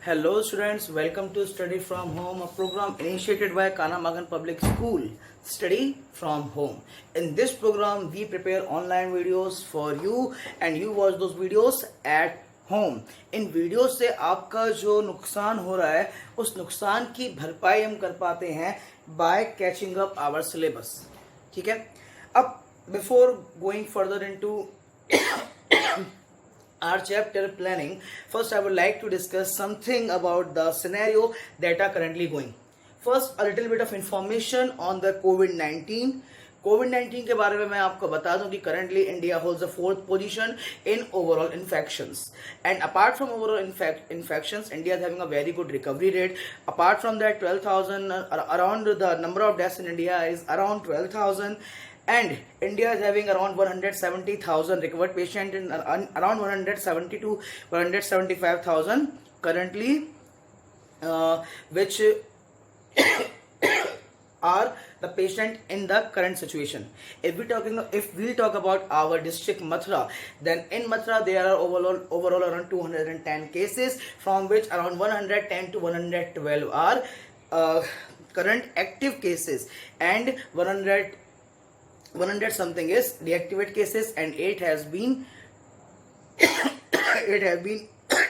Hello students, welcome to Study from Home, a program initiated by Kanamagan Public School. Study from Home. In this program, we prepare online videos for you and you watch those videos at home. In video से आपका जो नुकसान हो रहा है उस नुकसान की भरपाई हम कर पाते हैं by catching up our syllabus. ठीक है. अब before going further into our chapter planning, first I would like to discuss something about the scenario that are currently going. First, a little bit of information on the COVID-19. COVID-19 के बारे में मैं आपको बता दूं कि currently India holds the 4th position in overall infections. And apart from overall infections, India is having a very good recovery rate. Apart from that, 12,000 around the number of deaths in India is around 12,000. And India is having around 170,000 recovered patients and around 170 to 175,000 currently, which are the patient in the current situation. If we'll talk about our district Mathura, then in Mathura there are overall around 210 cases, from which around 110 to 112 are current active cases, and 100 something is deactivated cases, and 8 has been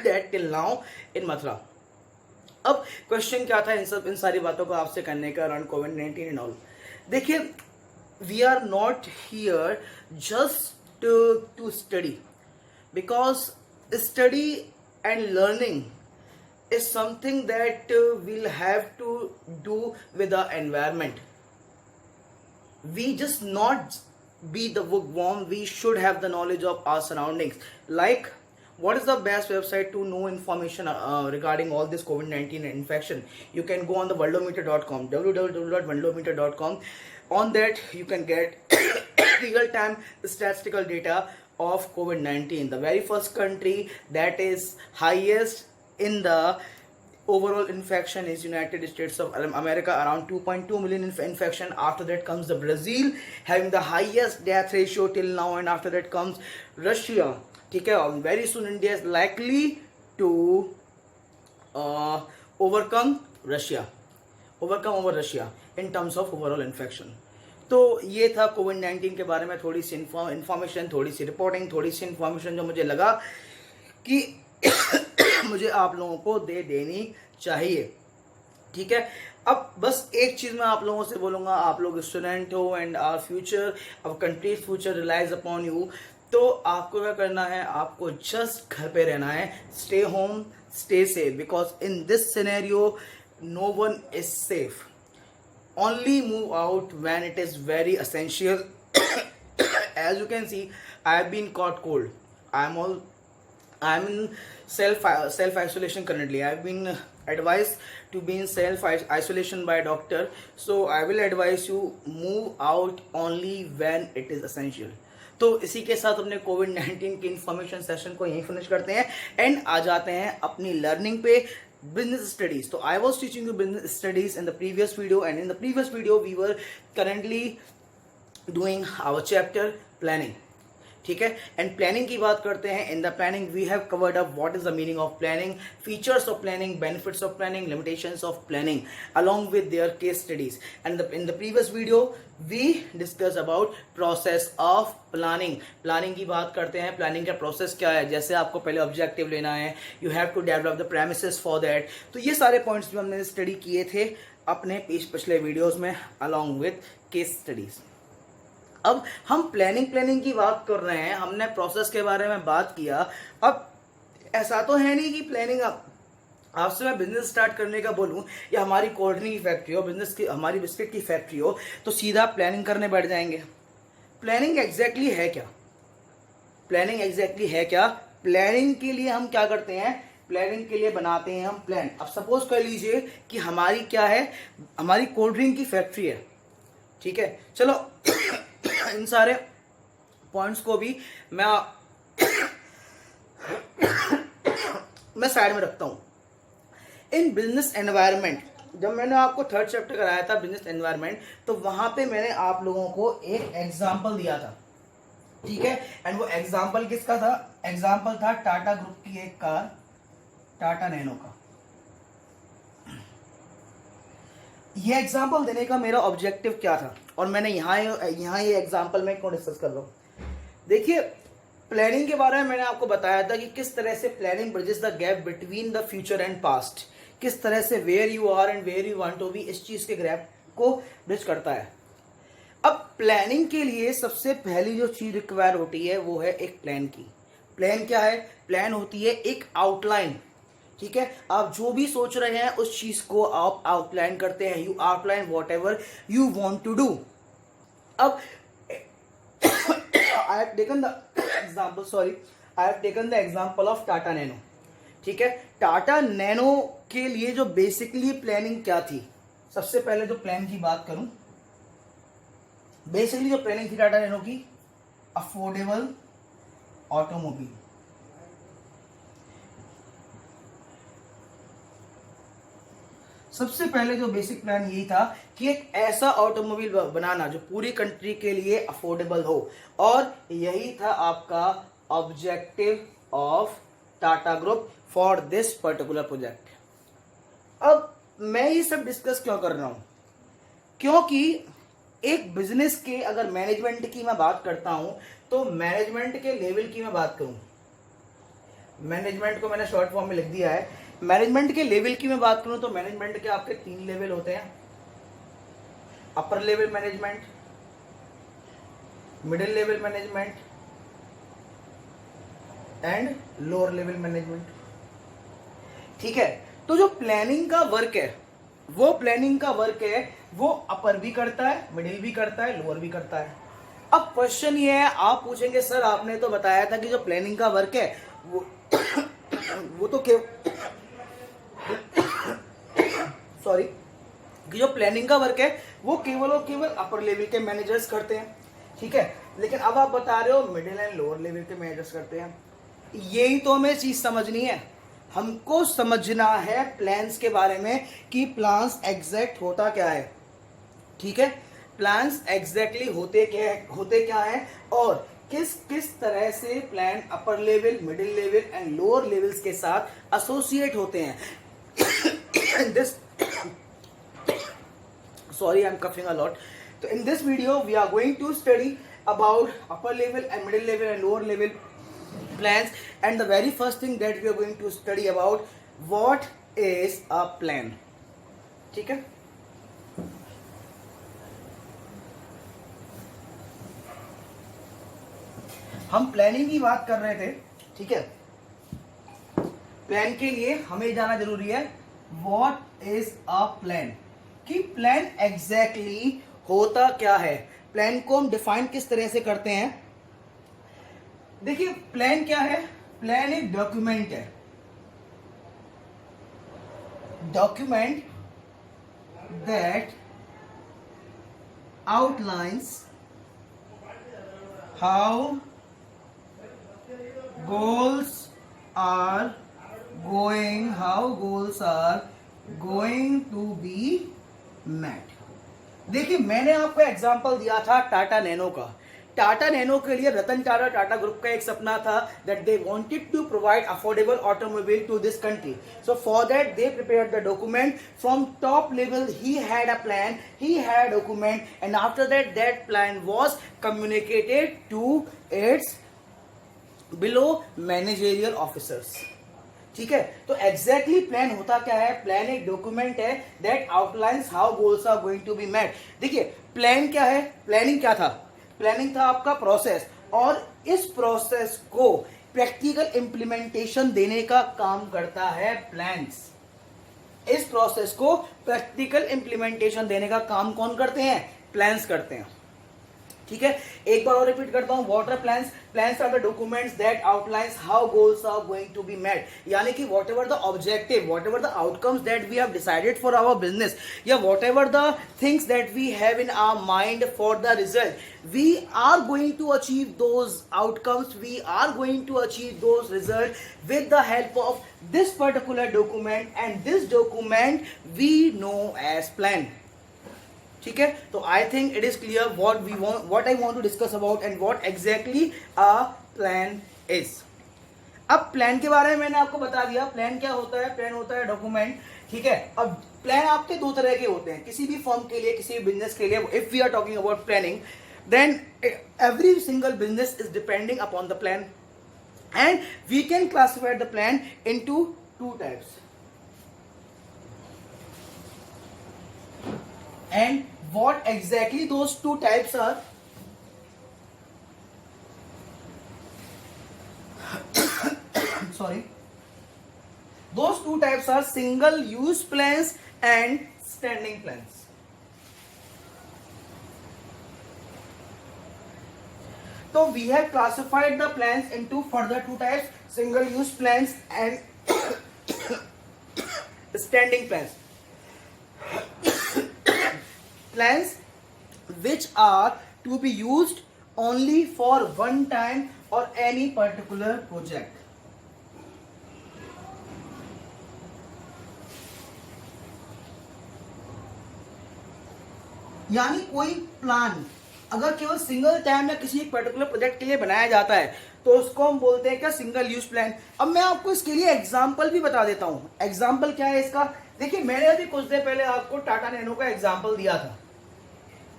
dead till now in Mathura. अब question क्या था इन सारी बातों को आपसे करने का अराउंड कोविड-19 एंड ऑल. देखिए, we are not here just to study, because study and learning is something that we'll have to do with the environment. We just not be the bookworm, we should have the knowledge of our surroundings. Like, what is the best website to know information regarding all this COVID-19 infection? You can go on the worldometer.com, www.worldometer.com. On that you can get real-time statistical data of COVID-19. The very first country that is highest in the overall infection is United States of America, around 2.2 million infection. After that comes the Brazil, having the highest death ratio till now, and after that comes Russia. ठीक है. Very soon India is likely to overcome over Russia in terms of overall infection. तो ये था कोविड-19 के बारे में थोड़ी सी information, थोड़ी सी रिपोर्टिंग, थोड़ी सी इंफॉर्मेशन जो मुझे लगा कि मुझे आप लोगों को दे देनी चाहिए. ठीक है. अब बस एक चीज मैं आप लोगों से बोलूंगा, आप लोग स्टूडेंट हो and our future, our country's future relies upon you. तो आपको क्या करना है, आपको जस्ट घर पे रहना है. Stay home, stay safe, because in this scenario no one is safe. Only move out when it is very essential. As you can see, I have been caught cold. I'm in self isolation currently. I've been advised to be in self isolation by a doctor. So I will advise you move out only when it is essential. तो इसी के साथ अपने कोविड-19 के information session को यहीं finish करते हैं एंड आ जाते हैं अपनी लर्निंग पे, बिजनेस स्टडीज. तो I was teaching you business studies in the previous video, and in the previous video we were currently doing our chapter planning. ठीक है. एंड प्लानिंग की बात करते हैं. In the planning we have covered up what is the meaning of planning, features of planning, benefits of planning, limitations of planning, along with their case studies. And in the previous video we discuss about process of planning. Planning की बात करते हैं. Planning का process क्या है, जैसे आपको पहले ऑब्जेक्टिव लेना है, you have to develop the premises for that. तो ये सारे पॉइंट्स भी हमने स्टडी किए थे अपने पिछले वीडियोज में अलोंग विद केस स्टडीज. अब हम प्लानिंग की बात कर रहे हैं, हमने प्रोसेस के बारे में बात किया. अब ऐसा तो है नहीं कि प्लानिंग आपसे मैं बिजनेस स्टार्ट करने का बोलूं या हमारी कोल्ड ड्रिंक की फैक्ट्री हो, बिजनेस की हमारी बिस्किट की फैक्ट्री हो, तो सीधा प्लानिंग करने बैठ जाएंगे. प्लानिंग एग्जैक्टली है क्या? प्लानिंग के लिए हम क्या करते हैं, प्लानिंग के लिए बनाते हैं हम प्लान. अब सपोज कर लीजिए कि हमारी क्या है, हमारी कोल्ड ड्रिंक की फैक्ट्री है. ठीक है. चलो इन सारे पॉइंट्स को भी मैं साइड में रखता हूं. इन बिजनेस एनवायरनमेंट, जब मैंने आपको थर्ड चैप्टर कराया था बिजनेस एनवायरनमेंट, तो वहां पे मैंने आप लोगों को एक एग्जांपल दिया था. ठीक है. एंड वो एग्जांपल किसका था? एग्जांपल था टाटा ग्रुप की एक कार, टाटा नैनो का. ये एग्जाम्पल देने का मेरा ऑब्जेक्टिव क्या था, और मैंने यहाँ ये एग्जाम्पल में क्यों डिस्कस कर रहा हूँ। देखिए, प्लानिंग के बारे में मैंने आपको बताया था कि किस तरह से planning bridges the gap between the future and past, किस तरह से where you are and where you want to be, इस चीज के गैप को ब्रिज करता है। अब प्लानिंग के लिए सबसे पहली जो चीज रिक्वायर होती है वो है एक प्लान की। प्लान क्या है? प्लान होती है एक आउटलाइन। ठीक है, आप जो भी सोच रहे हैं उस चीज को आप आउटलाइन करते हैं। You outline whatever you want to do. अब I have taken the example of Tata Nano. ठीक है, टाटा नैनो के लिए जो बेसिकली प्लानिंग क्या थी, सबसे पहले जो प्लान की बात करूं, बेसिकली जो प्लानिंग थी टाटा नैनो की, अफोर्डेबल ऑटोमोबाइल। सबसे पहले जो बेसिक प्लान यही था कि एक ऐसा ऑटोमोबाइल बनाना जो पूरी कंट्री के लिए अफोर्डेबल हो, और यही था आपका objective of Tata group for this particular project. अब मैं ये सब डिस्कस क्यों कर रहा हूं? क्योंकि एक बिजनेस के अगर मैनेजमेंट की मैं बात करता हूं तो मैनेजमेंट के लेवल की मैं बात करूं, मैनेजमेंट को मैंने शॉर्ट फॉर्म में लिख दिया है। मैनेजमेंट के लेवल की मैं बात करूं तो मैनेजमेंट के आपके 3 लेवल होते हैं: upper level management, middle level management and lower level management. ठीक है, तो जो प्लानिंग का वर्क है वो अपर भी करता है, मिडिल भी करता है, लोअर भी करता है। अब क्वेश्चन ये है, आप पूछेंगे सर आपने तो बताया था कि जो प्लानिंग का वर्क है वो तो सॉरी कि जो प्लानिंग का वर्क है वो केवल और केवल अपर लेवल के मैनेजर्स करते हैं। ठीक है, लेकिन अब आप बता रहे हो मिडिल एंड लोअर लेवल के मैनेजर्स करते हैं। यही तो हमें चीज समझनी है। हमको समझना है प्लान्स के बारे में कि प्लान्स एग्जैक्ट होता क्या है। ठीक है, प्लान्स एग्जैक्टली होते क्या है और किस किस तरह से plan upper level, middle level and lower levels के साथ एसोसिएट होते हैं। This sorry, I'm coughing a lot. So in this video we are going to study about upper level and middle level and lower level plans, and the very first thing that we are going to study about what is a plan. ठीक है, हम planning की बात कर रहे थे। ठीक है, प्लान के लिए हमें जाना जरूरी है व्हाट इज अ प्लान, कि प्लान एग्जैक्टली होता क्या है। प्लान को हम डिफाइन किस तरह से करते हैं? देखिए, प्लान क्या है? प्लान एक डॉक्यूमेंट है, document that outlines how goals are going to be met. देखिए, मैंने आपको एग्जांपल दिया था टाटा नैनो का। टाटा नैनो के लिए रतन टाटा, टाटा ग्रुप का एक सपना था that they wanted to provide affordable automobile to this country. So for that they prepared the document from top level. He had a plan, he had a document, and after that that plan was communicated to its below managerial officers. ठीक है, तो exactly plan होता क्या है? Plan एक document है that outlines how goals are going to be met. देखिए, plan क्या है? प्लानिंग क्या था? प्लानिंग था आपका प्रोसेस, और इस प्रोसेस को प्रैक्टिकल इंप्लीमेंटेशन देने का काम करता है प्लान्स। इस प्रोसेस को प्रैक्टिकल इंप्लीमेंटेशन देने का काम कौन करते हैं? प्लान्स करते हैं। ठीक है, एक बार और रिपीट करता हूं, what are plans? Plans are the documents that outlines how goals are going to be met. यानी कि whatever the objective, whatever the outcomes that we have decided for our business, या whatever the things that we have in our mind for the result, we are going to achieve those outcomes, we are going to achieve those result with the help of this particular document, and this document we know as plan. ठीक है, तो I think it is clear what I want to discuss about and what exactly a plan is. अब plan के बारे में मैंने आपको बता दिया, प्लान क्या होता है, प्लान होता है डॉक्यूमेंट, ठीक है। अब प्लान आपके दो तरह के होते हैं किसी भी फर्म के लिए, किसी भी बिजनेस के लिए। If we are talking about planning, then every single business is depending upon the plan, and we can classify the plan into two types. And what exactly those two types are? Sorry. Those two types are single use plans and standing plans. So we have classified the plans into further two types, single use plans and standing plans. Plans which are to be used only for one time or any particular project. यानी कोई plan अगर केवल single time या किसी एक particular project के लिए बनाया जाता है तो उसको हम बोलते हैं क्या, सिंगल यूज प्लान। अब मैं आपको इसके लिए एग्जांपल भी बता देता हूं। एग्जांपल क्या है इसका, देखिए मैंने अभी कुछ देर पहले आपको टाटा नैनो का एग्जांपल दिया था,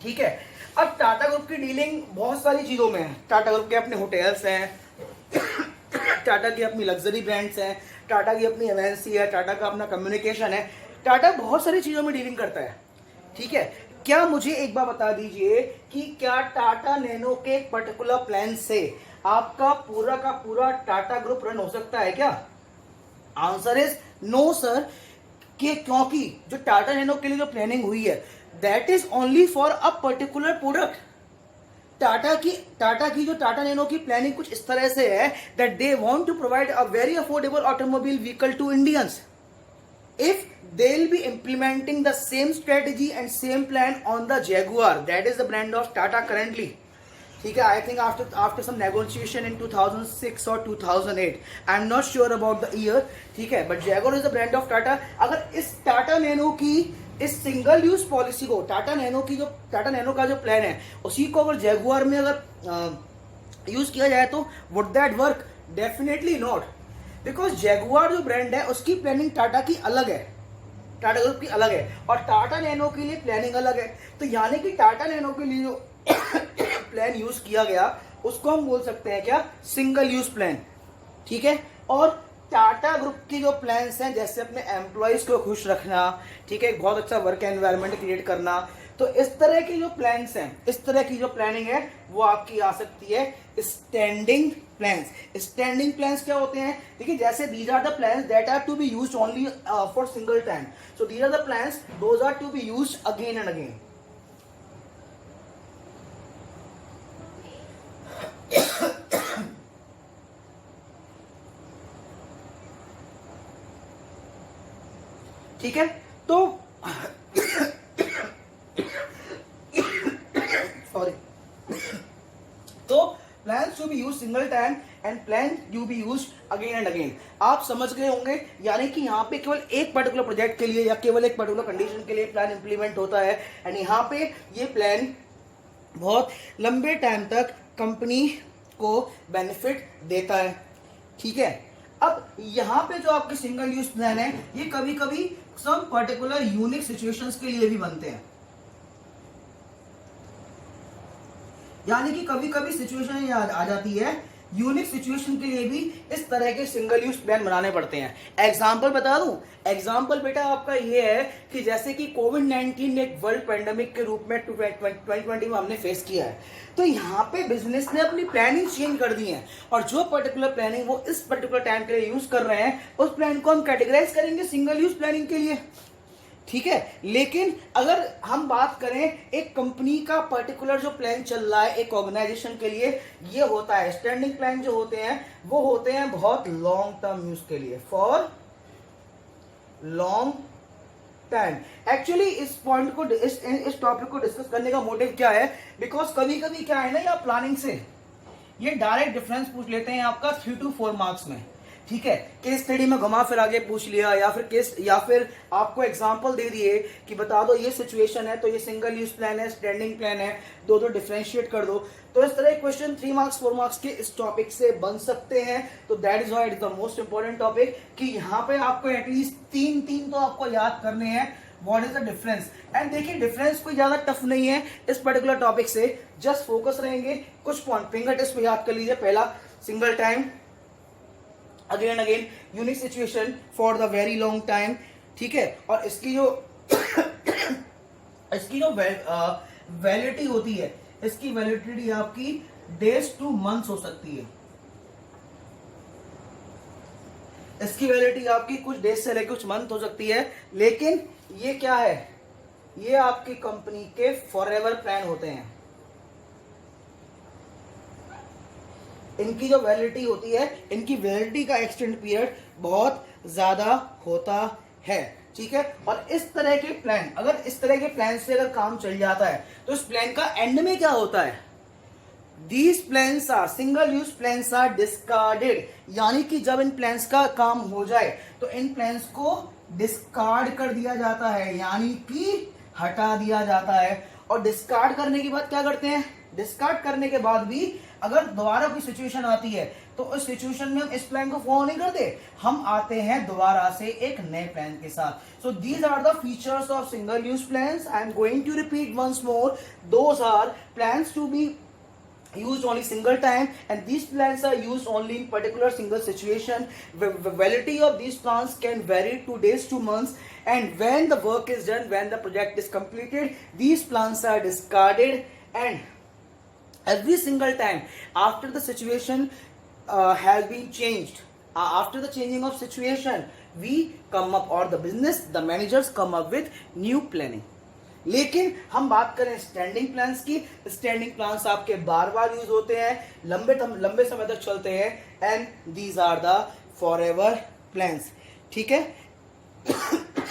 ठीक है। अब टाटा ग्रुप की डीलिंग बहुत सारी चीजों में है। टाटा ग्रुप के अपने होटल्स हैं, टाटा की अपनी लग्जरी ब्रांड्स हैं, टाटा की अपनी एमएनसी है, टाटा का अपना कम्युनिकेशन है। टाटा बहुत सारी चीजों में डीलिंग करता है, ठीक है। क्या मुझे एक बार बता दीजिए कि क्या टाटा नैनो के एक पर्टिकुलर प्लान से आपका पूरा का पूरा टाटा ग्रुप रन हो सकता है क्या? Answer is no sir. क्योंकि जो टाटा नैनो के लिए जो प्लानिंग हुई है that is only for a particular product. Tata की जो टाटा नैनो की प्लानिंग कुछ इस तरह से है that they want to provide a very affordable automobile vehicle to Indians. If they'll be implementing the same strategy and same plan on the Jaguar, that is the brand of Tata currently. ठीक है, I think after some negotiation in 2006 or 2008, I'm not sure about the year, ठीक है, but Jaguar is the brand of Tata. अगर इस Tata nano की इस single use policy को, Tata nano का जो प्लान है उसी को अगर जैगुआर में अगर यूज किया जाए तो would that work? Definitely not, because Jaguar जो ब्रांड है उसकी प्लानिंग टाटा की अलग है, टाटा ग्रुप की अलग है, और टाटा नैनो के लिए प्लानिंग अलग है। तो यानी कि टाटा नैनो के लिए जो प्लान यूज किया गया उसको हम बोल सकते हैं क्या, सिंगल यूज प्लान, ठीक है। और टाटा ग्रुप की जो प्लान्स हैं जैसे अपने एम्प्लॉयज को खुश रखना, ठीक है, एक बहुत अच्छा वर्क एनवायरनमेंट क्रिएट करना, तो इस तरह की जो प्लान्स हैं, इस तरह की जो प्लानिंग है वो आपकी आ सकती है स्टैंडिंग प्लान्स। स्टैंडिंग प्लान्स क्या होते हैं? देखिए जैसे these are the plans that are to be used only for single time, so these are the plans those are to be used again and again. ठीक है, तो सॉरी, तो plans to be use single time and plan to be use again and again. आप समझ गए होंगे, यानी कि यहाँ पे केवल एक पर्टिकुलर प्रोजेक्ट के लिए या केवल एक पर्टिकुलर कंडीशन के लिए प्लान इंप्लीमेंट होता है, एंड यहाँ पे ये प्लान बहुत लंबे टाइम तक कंपनी को बेनिफिट देता है, ठीक है। अब यहाँ पे जो आपके सिंगल यूज प्लान है ये कभी कभी सम पर्टिकुलर यूनिक सिचुएशंस के लिए भी बनते हैं, यानी कि कभी कभी सिचुएशन आ जाती है, यूनिक सिचुएशन के लिए भी इस तरह के सिंगल यूज प्लान बनाने पड़ते हैं। एग्जांपल बता दूं, एग्जांपल बेटा आपका ये है कि जैसे कि कोविड-19 एक वर्ल्ड पेंडेमिक के रूप में 2020 में हमने फेस किया है, तो यहाँ पे बिजनेस ने अपनी प्लानिंग चेंज कर दी है, और जो पर्टिकुलर प्लानिंग वो इस पर्टिकुलर टाइम के लिए यूज कर रहे हैं उस प्लान को हम कैटेगराइज करेंगे सिंगल यूज प्लानिंग के लिए, ठीक है। लेकिन अगर हम बात करें एक कंपनी का पर्टिकुलर जो प्लान चल रहा है एक ऑर्गेनाइजेशन के लिए, ये होता है स्टैंडिंग प्लान जो होते हैं वो होते हैं बहुत लॉन्ग टर्म यूज के लिए, फॉर लॉन्ग टाइम। एक्चुअली इस पॉइंट को इस टॉपिक को डिस्कस करने का मोटिव क्या है, बिकॉज कभी कभी क्या है ना, या प्लानिंग से ये डायरेक्ट डिफरेंस पूछ लेते हैं आपका 3 to 4 मार्क्स में, ठीक है, केस स्टडी में घुमा फिर आगे पूछ लिया, या फिर आपको एग्जांपल दे दिए कि बता दो ये सिचुएशन है तो ये सिंगल यूज प्लान है, स्टैंडिंग प्लान है, दो डिफरेंशिएट कर दो। तो इस तरह क्वेश्चन 3 मार्क्स 4 मार्क्स के इस टॉपिक से बन सकते हैं। तो that is why it is the most important topic कि यहाँ पे आपको एटलीस्ट तीन तो आपको याद करने हैं। What is the difference, and देखिए डिफरेंस कोई ज्यादा टफ नहीं है इस पर्टिकुलर टॉपिक से, जस्ट फोकस रहेंगे कुछ पॉइंट फिंगर टिप्स पे याद कर लीजिए। पहला, single time, again and again, unique situation for the very long time, ठीक है। और इसकी जो वैलिडिटी होती है, इसकी वैलिडिटी आपकी डेज टू मंथ्स हो सकती है। इसकी वैलिडिटी आपकी कुछ डेज से लेकर कुछ मंथ हो सकती है, लेकिन ये क्या है, ये आपकी कंपनी के फॉरएवर प्लान होते हैं। इनकी जो वैलिडिटी होती है, इनकी वैलिडिटी का एक्सटेंड पीरियड बहुत ज्यादा होता है, ठीक है। और इस तरह के प्लान, अगर इस तरह के प्लान से अगर काम चल जाता है तो इस प्लान का एंड में क्या होता है, These plans are single use plans are discarded, यानी कि जब इन प्लान्स का काम हो जाए तो इन प्लान्स को डिस्कार्ड कर दिया जाता है, यानी कि हटा दिया जाता है। और डिस्कार्ड करने के बाद क्या करते हैं, डिस्कार्ड करने के बाद भी अगर दोबारा कोई सिचुएशन आती है तो उस सिचुएशन में हम इस प्लान को फॉलो नहीं करते, हम आते हैं दोबारा से एक नए प्लान के साथ। So these are the features of single use plans. I am going to repeat once more, those are plans to be used only single time, and these plans are used only in particular single situation. Validity of these plans can vary to days to months, and when the work is done, when the project is completed, these plans are discarded, and every single time after the situation has been changed, after the changing of situation, we come up, or the business, the managers come up with new planning. लेकिन हम बात करें standing plans की, standing plans आपके बार बार use होते हैं, लंबे समय तक चलते हैं, and these are the forever plans, ठीक है।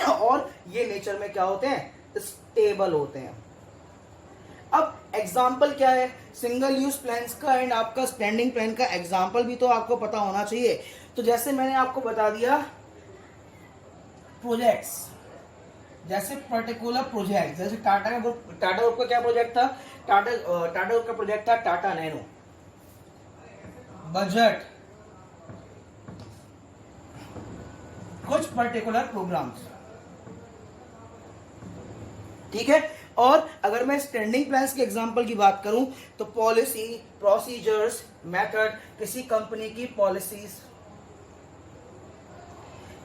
और ये नेचर में क्या होते हैं, स्टेबल होते हैं। अब एग्जाम्पल क्या है सिंगल यूज प्लान्स का एंड आपका स्टैंडिंग प्लान का, एग्जाम्पल भी तो आपको पता होना चाहिए। तो जैसे मैंने आपको बता दिया प्रोजेक्ट्स, जैसे पर्टिकुलर प्रोजेक्ट, जैसे टाटा ग्रुप का क्या प्रोजेक्ट था, टाटा ग्रुप का प्रोजेक्ट था टाटा नैनो, बजट, कुछ पर्टिकुलर प्रोग्राम्स, ठीक है। और अगर मैं स्टैंडिंग प्लान्स के एग्जांपल की बात करूं तो पॉलिसी, प्रोसीजर्स, मेथड, किसी कंपनी की पॉलिसीज,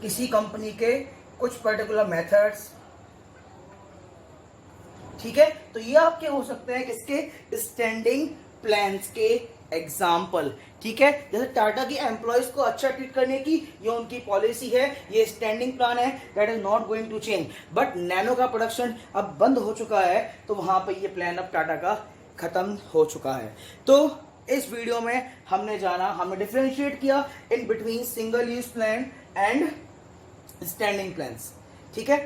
किसी कंपनी के कुछ पर्टिकुलर मेथड्स, ठीक है। तो ये आपके हो सकते हैं किसके, स्टैंडिंग प्लान्स के एग्जाम्पल, ठीक है। जैसे टाटा की एम्प्लॉयज को अच्छा ट्रीट करने की ये उनकी पॉलिसी है, ये स्टैंडिंग प्लान है, that is not going to change. But Nano का प्रोडक्शन अब बंद हो चुका है तो वहां पर ये प्लान अब टाटा का खत्म हो चुका है। तो इस वीडियो में हमने डिफरेंशिएट किया in between single use plan and standing plans, ठीक है।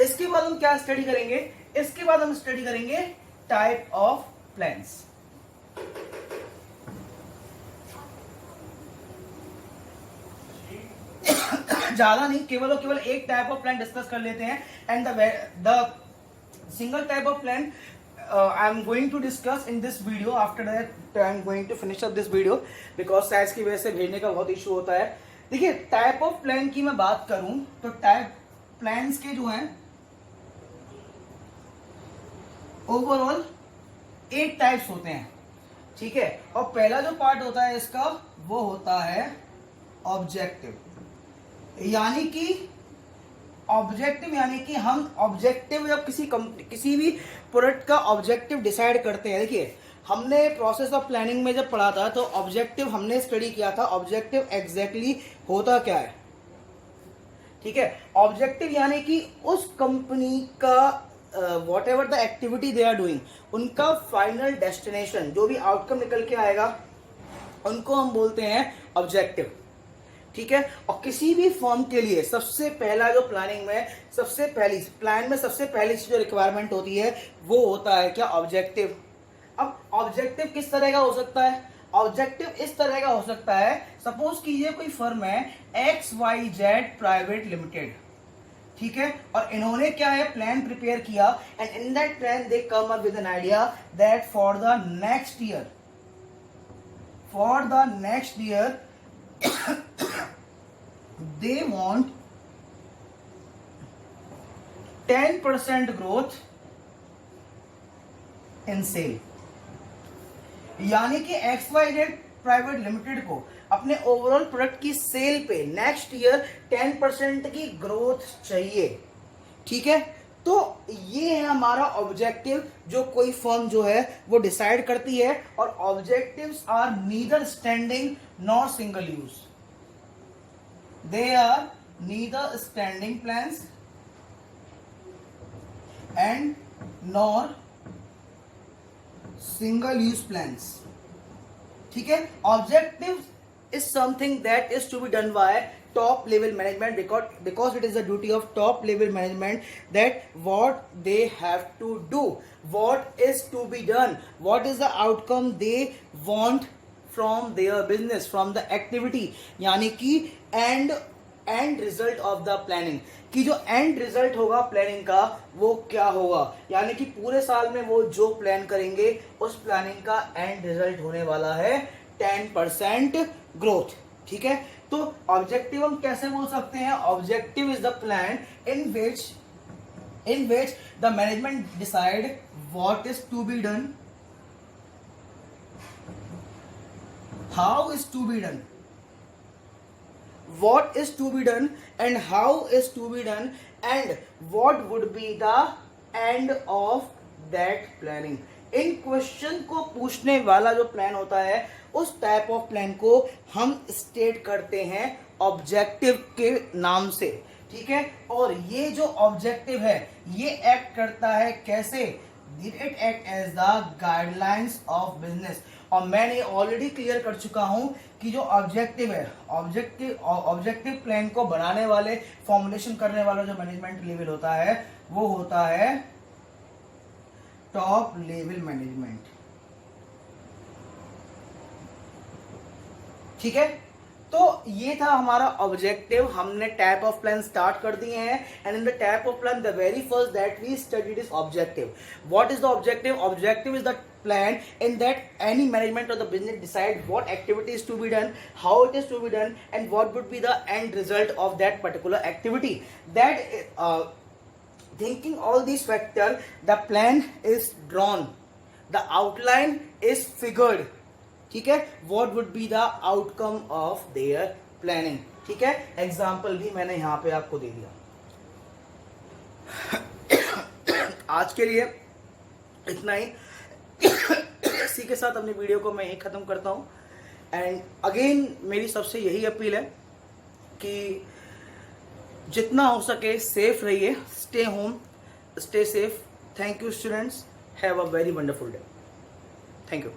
इसके बाद हम क्या स्टडी करेंगे, इसके बाद हम स्टडी करेंगे टाइप ऑफ प्लान्स। ज्यादा नहीं, केवल एक टाइप ऑफ प्लान डिस्कस कर लेते हैं, and the single type of plan I am going to discuss in this video. After that I am going to finish up this video because size की वजह से भेजने का बहुत इशू होता है। देखिए टाइप ऑफ प्लान की मैं बात करूं तो टाइप प्लान्स के जो हैं ओवरऑल 8 टाइप्स होते हैं, ठीक है। और पहला जो पार्ट होता है इसका वो होता है ऑब्जेक्टिव, यानी कि हम ऑब्जेक्टिव जब किसी भी प्रोडक्ट का ऑब्जेक्टिव डिसाइड करते हैं। देखिए हमने प्रोसेस ऑफ प्लानिंग में जब पढ़ा था तो ऑब्जेक्टिव हमने स्टडी किया था, ऑब्जेक्टिव एग्जैक्टली होता क्या है, ठीक है। ऑब्जेक्टिव यानी कि उस कंपनी का whatever the activity they are doing, उनका फाइनल डेस्टिनेशन, जो भी आउटकम निकल के आएगा उनको हम बोलते हैं ऑब्जेक्टिव, ठीक है। और किसी भी फर्म के लिए सबसे पहला जो प्लानिंग में सबसे पहली जो रिक्वायरमेंट होती है वो होता है क्या, ऑब्जेक्टिव। अब ऑब्जेक्टिव किस तरह का हो सकता है, ऑब्जेक्टिव इस तरह का हो सकता है, सपोज कीजिए कोई फर्म है XYZ प्राइवेट लिमिटेड, ठीक है, और इन्होंने क्या है प्लान प्रिपेयर किया, and in that plan they come up with an idea that for the next year they want 10% growth in sale। यानी कि XYZ प्राइवेट लिमिटेड को अपने ओवरऑल प्रोडक्ट की सेल पे नेक्स्ट ईयर 10% की ग्रोथ चाहिए, ठीक है। तो ये है हमारा ऑब्जेक्टिव जो कोई फर्म जो है वो डिसाइड करती है, और objectives are neither standing nor single use, they are neither standing plans and nor single use plans, ठीक है। objective is something that is to be done by top level management, because it is the duty of top level management that what they have to do, what is to be done, what is the outcome they want from their business, from the activity, यानी कि and result of the planning, कि जो and result होगा planning का वो क्या होगा, यानी कि पूरे साल में वो जो प्लान करेंगे उस प्लानिंग का एंड रिजल्ट होने वाला है 10% ग्रोथ, ठीक है। तो ऑब्जेक्टिव हम कैसे बोल सकते हैं, objective is the plan in which the management decide what is to be done, how is to be done, what is to be done and how is to be done, and what would be the end of that planning। In question को पूछने वाला जो plan होता है उस type of plan को हम state करते हैं ऑब्जेक्टिव के नाम से, ठीक है। और ये जो ऑब्जेक्टिव है ये एक्ट करता है कैसे, it act as the guidelines of business. और मैंने ऑलरेडी क्लियर कर चुका हूं कि जो ऑब्जेक्टिव है, ऑब्जेक्टिव प्लान को बनाने वाले, फॉर्मुलेशन करने वाला जो मैनेजमेंट लेवल होता है वो होता है टॉप लेवल मैनेजमेंट, ठीक है। तो ये था हमारा ऑब्जेक्टिव, हमने टाइप ऑफ प्लान स्टार्ट कर दिए हैं, and in the type of plan the very first that we studied is objective. What is the objective? Objective is the plan in that any management of the business decide what activity is to be done, how it is to be done, and what would be the end result of that particular activity. That thinking all these factors, the plan is drawn, the outline is figured, ठीक है, what would be the outcome of their planning, ठीक है। Example भी मैंने यहाँ पे आपको दे दिया। आज के लिए इतना ही, इसी के साथ अपनी वीडियो को मैं यही ख़त्म करता हूँ। एंड अगेन मेरी सबसे यही अपील है कि जितना हो सके सेफ रहिए, stay home, stay safe. Thank you students, have a very wonderful day. Thank you.